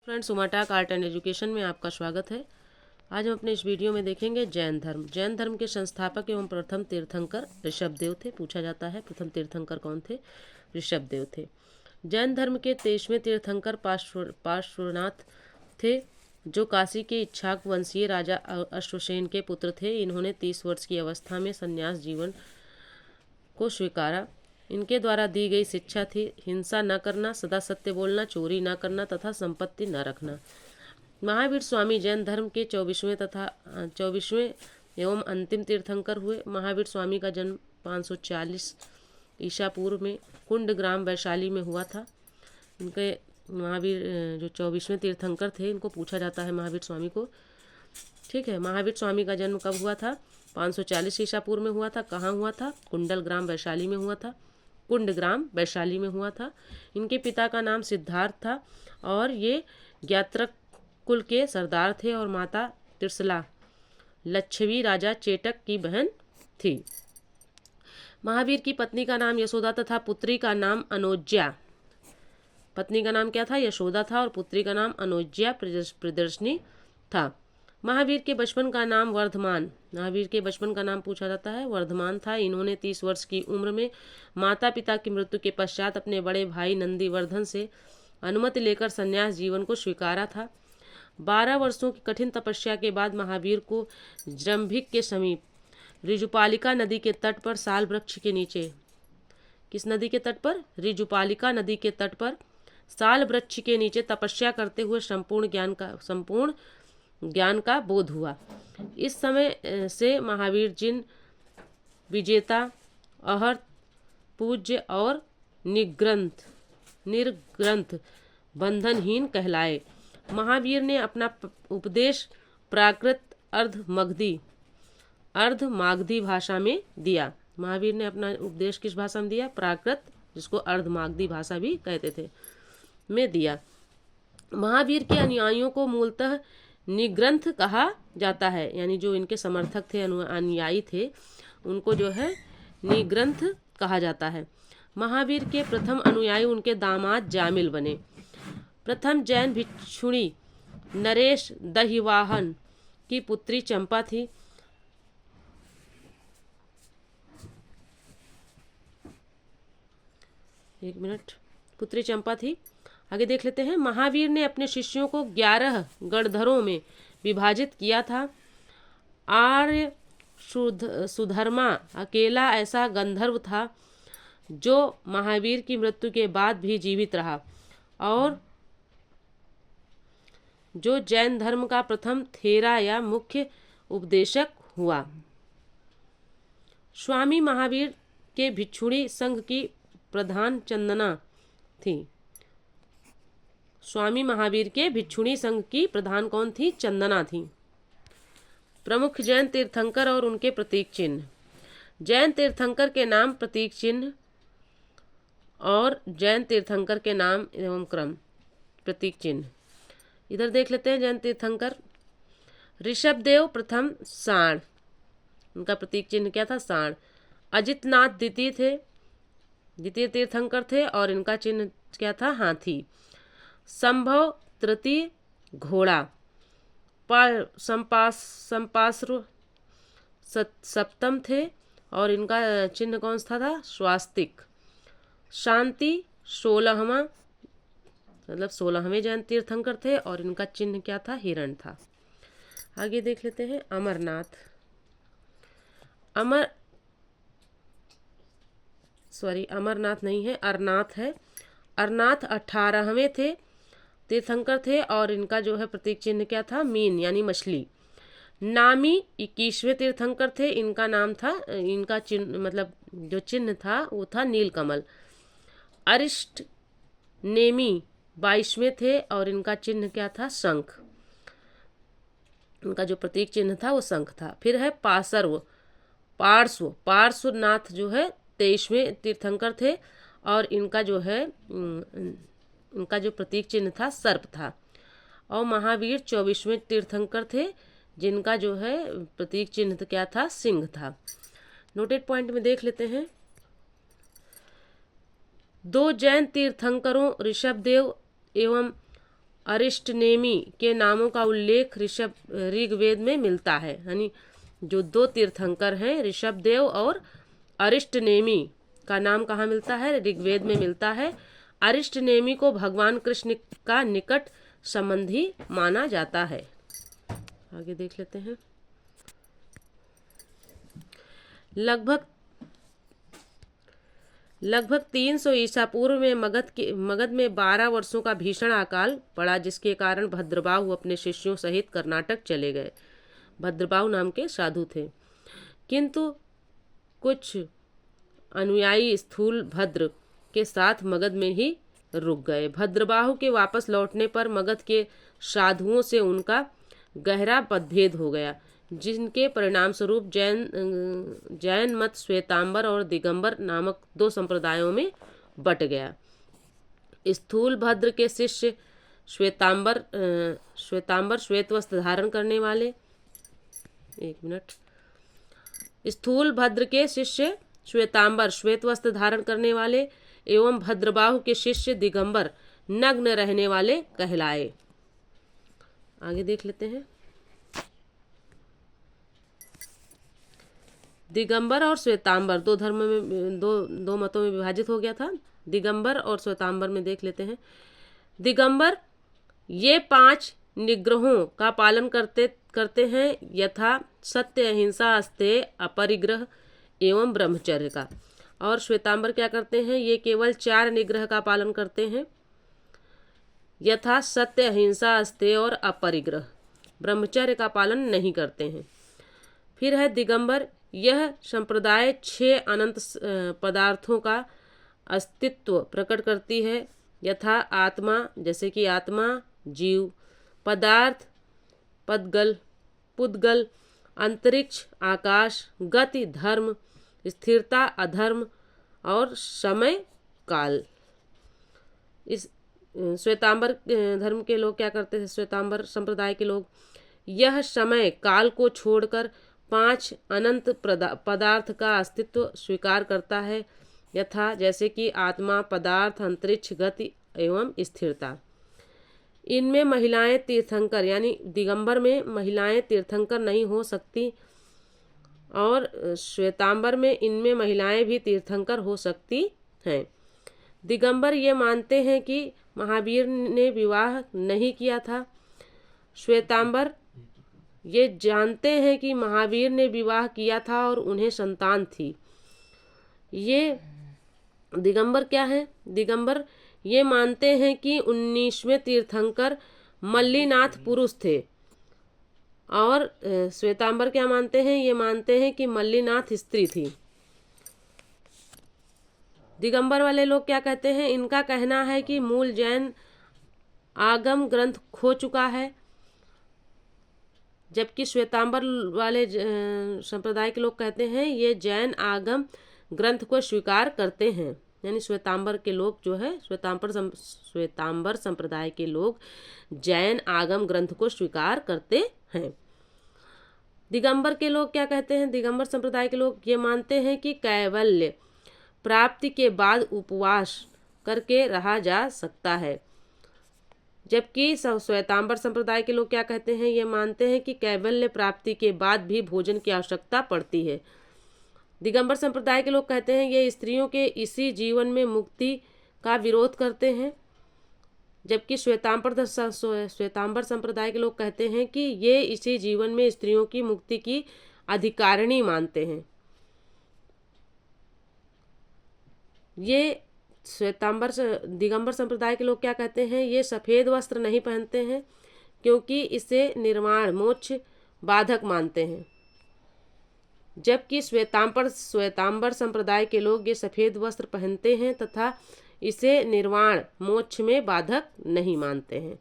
Friends, उमाटाक art and education में आपका स्वागत है। आज हम अपने इस वीडियो में देखेंगे जैन धर्म। जैन धर्म के संस्थापक एवं प्रथम तीर्थंकर ऋषभदेव थे। पूछा जाता है प्रथम तीर्थंकर कौन थे? ऋषभदेव थे। जैन धर्म के 23वें तीर्थंकर पार्श्वनाथ थे, जो काशी के इक्ष्वाकु वंशीय राजा अश्वसेन के पुत्र थे। इन्होंने 30 वर्ष की अवस्था में संन्यास जीवन को स्वीकारा। इनके द्वारा दी गई शिक्षा थी हिंसा न करना, सदा सत्य बोलना, चोरी न करना तथा संपत्ति न रखना। महावीर स्वामी जैन धर्म के 24वें एवं अंतिम तीर्थंकर हुए। महावीर स्वामी का जन्म 540 ईसा पूर्व में कुंड ग्राम वैशाली में हुआ था। इनके महावीर जो 24वें तीर्थंकर थे, इनको पूछा जाता है महावीर स्वामी को। ठीक है, महावीर स्वामी का जन्म कब हुआ था? 540 ईसा पूर्व में हुआ था। कहाँ हुआ था? कुंडल ग्राम वैशाली में हुआ था। कुंड ग्राम वैशाली में हुआ था। इनके पिता का नाम सिद्धार्थ था और ये ज्ञात्रक कुल के सरदार थे और माता त्रिशला लच्छवी राजा चेटक की बहन थी। महावीर की पत्नी का नाम यशोदा तथा पुत्री का नाम अनोज्या। पत्नी का नाम क्या था? यशोदा था और पुत्री का नाम अनोज्या प्रियदर्शिनी था। महावीर के बचपन का नाम वर्धमान। महावीर के बचपन का नाम पूछा जाता है वर्धमान था। इन्होंने 30 वर्ष की उम्र में माता पिता की मृत्यु के पश्चात अपने बड़े भाई नंदीवर्धन से अनुमति लेकर संन्यास जीवन को स्वीकारा था। 12 वर्षों की कठिन तपस्या के बाद महावीर को जृंभिक के समीप ऋजुपालिका नदी के तट पर साल वृक्ष के नीचे, किस नदी के तट पर? ऋजुपालिका नदी के तट पर साल वृक्ष के नीचे तपस्या करते हुए संपूर्ण ज्ञान का बोध हुआ। इस समय से महावीर जिन विजेता, अहर्त, पूज्य और निर्ग्रंथ बंधनहीन कहलाए। महावीर ने अपना उपदेश प्राकृत अर्ध मागधी भाषा में दिया। महावीर ने अपना उपदेश किस भाषा में दिया? प्राकृत, जिसको अर्ध मागधी भाषा भी कहते थे, में दिया। महावीर के अनुयायियों को मूलतः निग्रंथ कहा जाता है, यानी जो इनके समर्थक थे, अनुयायी थे, उनको जो है निग्रंथ कहा जाता है। महावीर के प्रथम अनुयायी उनके दामाद जामिल बने। प्रथम जैन भिक्षुणी नरेश दहिवाहन की पुत्री चंपा थी। पुत्री चंपा थी। आगे देख लेते हैं। महावीर ने अपने शिष्यों को 11 गणधरों में विभाजित किया था। आर्य सुधर्मा अकेला ऐसा गंधर्व था जो महावीर की मृत्यु के बाद भी जीवित रहा और जो जैन धर्म का प्रथम थेरा या मुख्य उपदेशक हुआ। स्वामी महावीर के भिक्षुणी संघ की प्रधान चंदना थी। स्वामी महावीर के भिक्षुणी संघ की प्रधान कौन थी? चंदना थी। प्रमुख जैन तीर्थंकर और उनके प्रतीक चिन्ह। जैन तीर्थंकर के नाम, प्रतीक चिन्ह और जैन तीर्थंकर के नाम एवं क्रम। प्रतीक चिन्ह इधर देख लेते हैं। जैन तीर्थंकर ऋषभदेव प्रथम सांड, उनका प्रतीक चिन्ह क्या था? सांड। अजितनाथ द्वितीय तीर्थंकर थे और इनका चिन्ह क्या था? हाथी। संभव तृतीय घोड़ा। संपाश्र सप्तम थे और इनका चिन्ह कौन सा था? स्वास्तिक। शांति 16वां, मतलब 16वें जैन तीर्थंकर थे और इनका चिन्ह क्या था? हिरण था। आगे देख लेते हैं। अमरनाथ नहीं है, अरनाथ है। अरनाथ 18वें थे तीर्थंकर थे और इनका जो है प्रतीक चिन्ह क्या था? मीन, यानी मछली। नामी 21वें तीर्थंकर थे। इनका नाम था, इनका चिन्ह मतलब जो चिन्ह था वो था नीलकमल। अरिष्ट नेमी 22वें थे और इनका चिन्ह क्या था? शंख। इनका जो प्रतीक चिन्ह था वो शंख था। फिर है पार्श्वनाथ जो है 23वें तीर्थंकर थे और इनका जो है इनका जो प्रतीक चिन्ह था सर्प था। और महावीर 24वें तीर्थंकर थे, जिनका जो है प्रतीक चिन्ह क्या था? सिंह था। नोटेड पॉइंट में देख लेते हैं। 2 जैन तीर्थंकरों ऋषभदेव एवं अरिष्टनेमी के नामों का उल्लेख ऋग्वेद में मिलता है। यानी जो दो तीर्थंकर हैं, ऋषभदेव और अरिष्टनेमी का नाम कहाँ मिलता है? ऋग्वेद में मिलता है। अरिष्टनेमी को भगवान कृष्ण का निकट संबंधी माना जाता है। आगे देख लेते हैं। लगभग 300 ईसा पूर्व में मगध में 12 वर्षों का भीषण अकाल पड़ा, जिसके कारण भद्रबाहु अपने शिष्यों सहित कर्नाटक चले गए। भद्रबाहु नाम के साधु थे, किंतु कुछ अनुयायी स्थूल भद्र के साथ मगध में ही रुक गए। भद्रबाहु के वापस लौटने पर मगध के साधुओं से उनका गहरा मतभेद हो गया, जिनके परिणाम स्वरूप जैन मत श्वेतांबर और दिगंबर नामक दो संप्रदायों में बट गया। स्थूल भद्र के शिष्य श्वेतांबर श्वेत वस्त्र धारण करने वाले स्थूल भद्र के शिष्य श्वेतांबर श्वेत वस्त्र धारण करने वाले एवं भद्रबाहु के शिष्य दिगंबर नग्न रहने वाले कहलाए। आगे देख लेते हैं। दिगंबर और श्वेतांबर दो धर्म में दो मतों में विभाजित हो गया था। दिगंबर और श्वेतांबर में देख लेते हैं। दिगंबर ये 5 निग्रहों का पालन करते हैं, यथा सत्य, अहिंसा, अस्तेय, अपरिग्रह एवं ब्रह्मचर्य का। और श्वेतांबर क्या करते हैं? ये केवल 4 निग्रह का पालन करते हैं, यथा सत्य, अहिंसा, अस्तेय और अपरिग्रह। ब्रह्मचर्य का पालन नहीं करते हैं। फिर है दिगंबर। यह संप्रदाय 6 अनंत पदार्थों का अस्तित्व प्रकट करती है, यथा आत्मा, जैसे कि आत्मा, जीव, पदार्थ, पुद्गल, अंतरिक्ष, आकाश, गति, धर्म, स्थिरता, अधर्म और समय, काल। इस श्वेतांबर धर्म के लोग क्या करते थे? श्वेतांबर संप्रदाय के लोग यह समय काल को छोड़कर 5 अनंत पदार्थ का अस्तित्व स्वीकार करता है, यथा जैसे कि आत्मा, पदार्थ, अंतरिक्ष, गति एवं स्थिरता। इनमें महिलाएं तीर्थंकर, यानी दिगंबर में महिलाएं तीर्थंकर नहीं हो सकती, और श्वेतांबर में इनमें महिलाएं भी तीर्थंकर हो सकती हैं। दिगंबर ये मानते हैं कि महावीर ने विवाह नहीं किया था। श्वेतांबर ये जानते हैं कि महावीर ने विवाह किया था और उन्हें संतान थी। ये दिगंबर क्या है? दिगंबर ये मानते हैं कि 19वें तीर्थंकर मल्लीनाथ पुरुष थे, और श्वेतांबर क्या मानते हैं? ये मानते हैं कि मल्लीनाथ स्त्री थी। दिगंबर वाले लोग क्या कहते हैं? इनका कहना है कि मूल जैन आगम ग्रंथ खो चुका है, जबकि श्वेतांबर वाले संप्रदाय के लोग कहते हैं ये जैन आगम ग्रंथ को स्वीकार करते हैं। यानी श्वेतांबर के लोग जो है, श्वेतांबर संप्रदाय के लोग जैन आगम ग्रंथ को स्वीकार करते हैं। दिगंबर के लोग क्या कहते हैं? दिगंबर संप्रदाय के लोग ये मानते हैं कि कैवल्य प्राप्ति के बाद उपवास करके रहा जा सकता है, जबकि श्वेतांबर संप्रदाय के लोग क्या कहते हैं? ये मानते हैं कि कैवल्य प्राप्ति के बाद भी भोजन की आवश्यकता पड़ती है। दिगंबर संप्रदाय के लोग कहते हैं ये स्त्रियों के इसी जीवन में मुक्ति का विरोध करते हैं, जबकि श्वेतांबर संप्रदाय के लोग कहते हैं कि ये इसी जीवन में स्त्रियों की मुक्ति की अधिकारिणी मानते हैं। ये दिगंबर संप्रदाय के लोग क्या कहते हैं? ये सफ़ेद वस्त्र नहीं पहनते हैं, क्योंकि इसे निर्वाण मोक्ष बाधक मानते हैं, जबकि श्वेतांबर संप्रदाय के लोग ये सफ़ेद वस्त्र पहनते हैं तथा इसे निर्वाण मोक्ष में बाधक नहीं मानते हैं।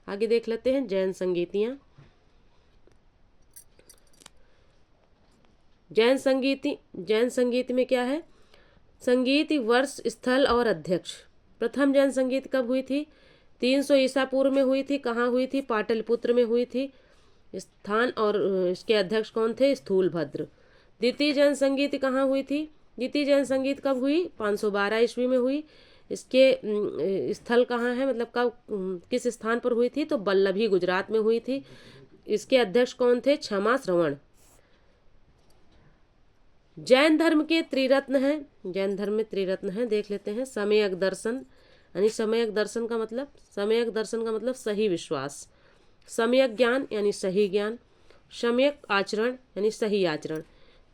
आगे देख लेते हैं जैन संगीतियाँ। जैन संगीत में क्या है? संगीत, वर्ष, स्थल और अध्यक्ष। प्रथम जैन संगीत कब हुई थी? 300 ईसा पूर्व में हुई थी। कहाँ हुई थी? पाटलिपुत्र में हुई थी। स्थान और इसके अध्यक्ष कौन थे? स्थूल भद्र। द्वितीय जैन संगीत कहाँ हुई थी? द्वितीय जैन संगीत कब हुई? 512 ईस्वी में हुई। इसके स्थल कहाँ है, मतलब कब किस स्थान पर हुई थी, तो बल्लभी गुजरात में हुई थी। इसके अध्यक्ष कौन थे, क्षमा श्रवण। जैन धर्म के त्रिरत्न हैं, जैन धर्म में त्रिरत्न हैं, देख लेते हैं। सम्यक दर्शन, यानी सम्यक दर्शन का मतलब, सम्यक दर्शन का मतलब सही विश्वास, सम्यक ज्ञान यानी सही ज्ञान, सम्यक आचरण यानी सही आचरण।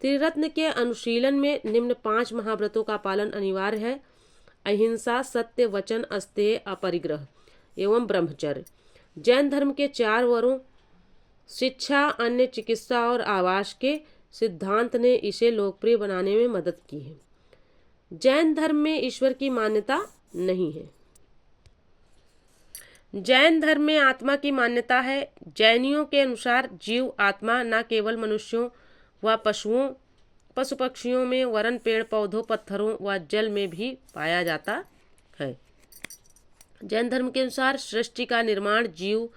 त्रिरत्न के अनुशीलन में निम्न 5 महाव्रतों का पालन अनिवार्य है: अहिंसा, सत्य, वचन, अस्तेय, अपरिग्रह एवं ब्रह्मचर्य। जैन धर्म के 4 वरों शिक्षा, अन्य, चिकित्सा और आवास के सिद्धांत ने इसे लोकप्रिय बनाने में मदद की है। जैन धर्म में ईश्वर की मान्यता नहीं है। जैन धर्म में आत्मा की मान्यता है। जैनियों के अनुसार जीव आत्मा न केवल मनुष्यों व पशुओं, पशु पक्षियों में, वरन पेड़ पौधों, पत्थरों व जल में भी पाया जाता है। जैन धर्म के अनुसार सृष्टि का निर्माण जीव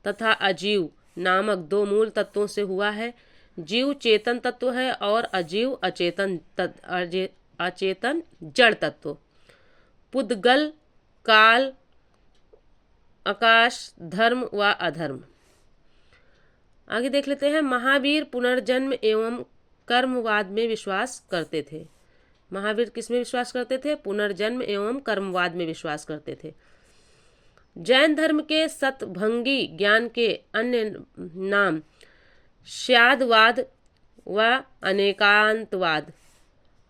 तथा अजीव नामक 2 मूल तत्वों से हुआ है। जीव चेतन तत्व है और अजीव अचेतन जड़ तत्व। पुद्गल, काल, आकाश, धर्म व अधर्म। आगे देख लेते हैं। महावीर पुनर्जन्म एवं कर्मवाद में विश्वास करते थे। महावीर किस में विश्वास करते थे, पुनर्जन्म एवं कर्मवाद में विश्वास करते थे। जैन धर्म के सतभंगी ज्ञान के अन्य नाम स्यादवाद व अनेकांतवाद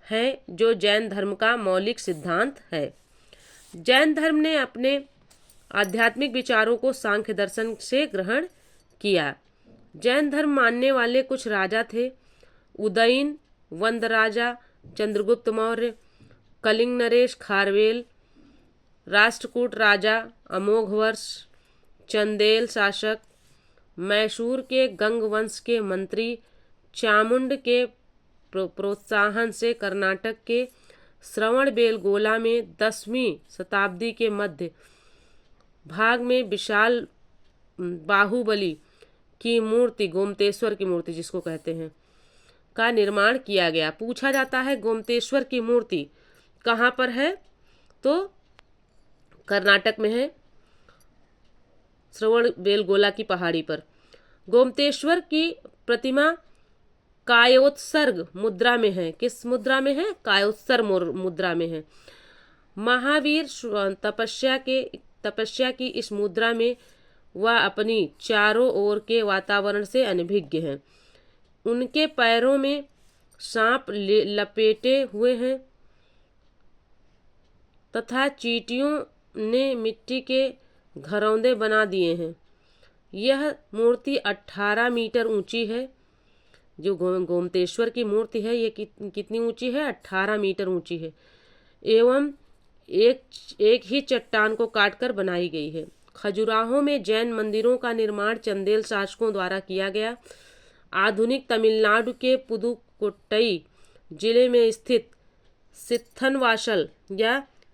है, जो जैन धर्म का मौलिक सिद्धांत है। जैन धर्म ने अपने आध्यात्मिक विचारों को सांख्य दर्शन से ग्रहण किया। जैन धर्म मानने वाले कुछ राजा थे: उदयन, वंद राजा, चंद्रगुप्त मौर्य, कलिंग नरेश खारवेल, राष्ट्रकूट राजा अमोघवर्ष, चंदेल शासक, मैसूर के गंग वंश के मंत्री, चामुंड के प्रोत्साहन से कर्नाटक के श्रवणबेलगोला में 10वीं शताब्दी के मध्य भाग में विशाल बाहुबली की मूर्ति, गोमतेश्वर की मूर्ति जिसको कहते हैं, का निर्माण किया गया। पूछा जाता है गोमतेश्वर की मूर्ति कहाँ पर है, तो कर्नाटक में है, श्रवणबेलगोला की पहाड़ी पर। गोमतेश्वर की प्रतिमा कायोत्सर्ग मुद्रा में है। किस मुद्रा में है, कायोत्सर्ग मुद्रा में है। महावीर तपस्या की इस मुद्रा में वह अपनी चारों ओर के वातावरण से अनभिज्ञ हैं। उनके पैरों में सांप लपेटे हुए हैं तथा चींटियों ने मिट्टी के घरौंदे बना दिए हैं। यह मूर्ति 18 मीटर ऊंची है। जो गोमतेश्वर की मूर्ति है ये कितनी ऊंची है, 18 मीटर ऊंची है, एवं एक ही चट्टान को काटकर बनाई गई है। खजुराहो में जैन मंदिरों का निर्माण चंदेल शासकों द्वारा किया गया। आधुनिक तमिलनाडु के पुदुकोट्टई जिले में स्थित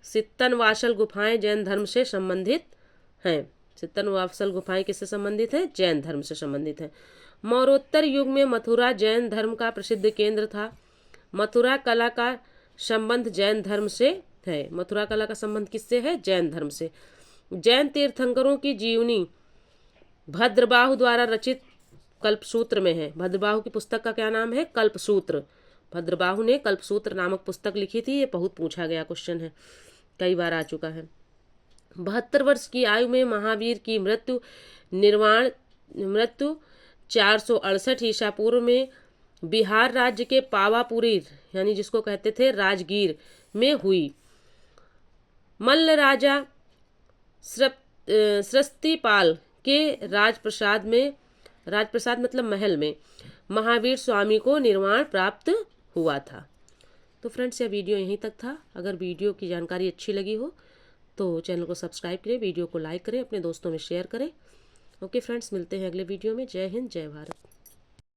सित्तनवासल गुफाएं जैन धर्म से संबंधित हैं। सित्तनवासल गुफाएं किससे संबंधित है, जैन धर्म से संबंधित है। मौर्योत्तर युग में मथुरा जैन धर्म का प्रसिद्ध केंद्र था। मथुरा कला का संबंध जैन धर्म से है। मथुरा कला का संबंध किससे है, जैन धर्म से। जैन तीर्थंकरों की जीवनी भद्रबाहु द्वारा रचित कल्पसूत्र में है। भद्रबाहु की पुस्तक का क्या नाम है, कल्पसूत्र। भद्रबाहु ने कल्पसूत्र नामक पुस्तक लिखी थी। ये बहुत पूछा गया क्वेश्चन है, कई बार आ चुका है। 72 वर्ष की आयु में महावीर की मृत्यु 468 ईसा पूर्व में बिहार राज्य के पावापुरी यानी जिसको कहते थे राजगीर में हुई। मल्ल राजा सृष्टिपाल के राजप्रसाद मतलब महल में महावीर स्वामी को निर्वाण प्राप्त हुआ था। तो फ्रेंड्स यह वीडियो यहीं तक था। अगर वीडियो की जानकारी अच्छी लगी हो तो चैनल को सब्सक्राइब करें, वीडियो को लाइक करें, अपने दोस्तों में शेयर करें। ओके फ्रेंड्स, मिलते हैं अगले वीडियो में। जय हिंद, जय भारत।